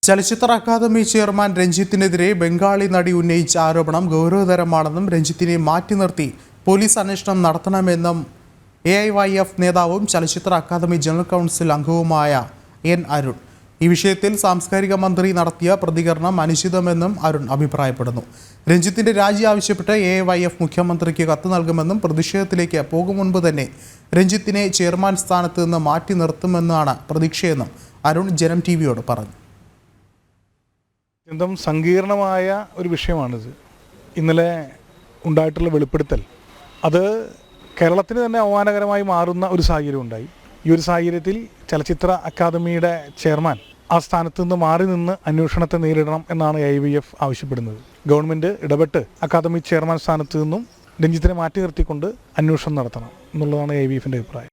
ചലച്ചിത്ര academy chairman രഞ്ജിത്തിനെതിരെ Bengali നടി ഉന്നയിച്ച ആരോപണം ഗൗരവതരമാണെന്നും രഞ്ജിത്തിനെ മാറ്റി നിർത്തി പോലീസ് അന്വേഷണം നടത്തണമെന്നും AIYF നേതാവും ചലച്ചിത്ര അക്കാദമി ജനറൽ കൗൺസിൽ അംഗവുമായ N. അരുൺ ഈ വിഷയത്തിൽ സാംസ്കാരിക മന്ത്രി നടത്തിയ പ്രതികരണം അനുചിതമെന്നും അരുൺ അഭിപ്രായപ്പെടുന്നു. രഞ്ജിത്തിന്റെ രാജി ആവശ്യപ്പെട്ട് AIYF മുഖ്യമന്ത്രിക്ക് കത്ത് നൽകുമെന്നും പ്രതിഷേധത്തിലേക്ക് പോകും മുൻപ് തന്നെ രഞ്ജിത്തിനെ ചെയർമാൻ സ്ഥാനത്ത് നിന്ന് മാറ്റി നിർത്തുമെന്നാണ് പ്രതീക്ഷയെന്നും അരുൺ ജനം ടിവിയോട് പറഞ്ഞു. അത്യന്തം സങ്കീർണമായ ഒരു വിഷയമാണിത്. ഇന്നലെ ഉണ്ടായിട്ടുള്ള വെളിപ്പെടുത്തൽ അത് കേരളത്തിന് തന്നെ അവമാനകരമായി മാറുന്ന ഒരു സാഹചര്യം ഉണ്ടായി. ഈ ഒരു സാഹചര്യത്തിൽ ചലച്ചിത്ര അക്കാദമിയുടെ ചെയർമാൻ ആ സ്ഥാനത്ത് നിന്ന് മാറി നിന്ന് അന്വേഷണത്തെ നേരിടണം എന്നാണ് AIYF ആവശ്യപ്പെടുന്നത്. ഗവൺമെൻറ് ഇടപെട്ട് അക്കാദമി ചെയർമാൻ സ്ഥാനത്ത് നിന്നും രഞ്ജിത്തിനെ മാറ്റി നിർത്തിക്കൊണ്ട് അന്വേഷണം നടത്തണം എന്നുള്ളതാണ് AIYFിൻ്റെ അഭിപ്രായം.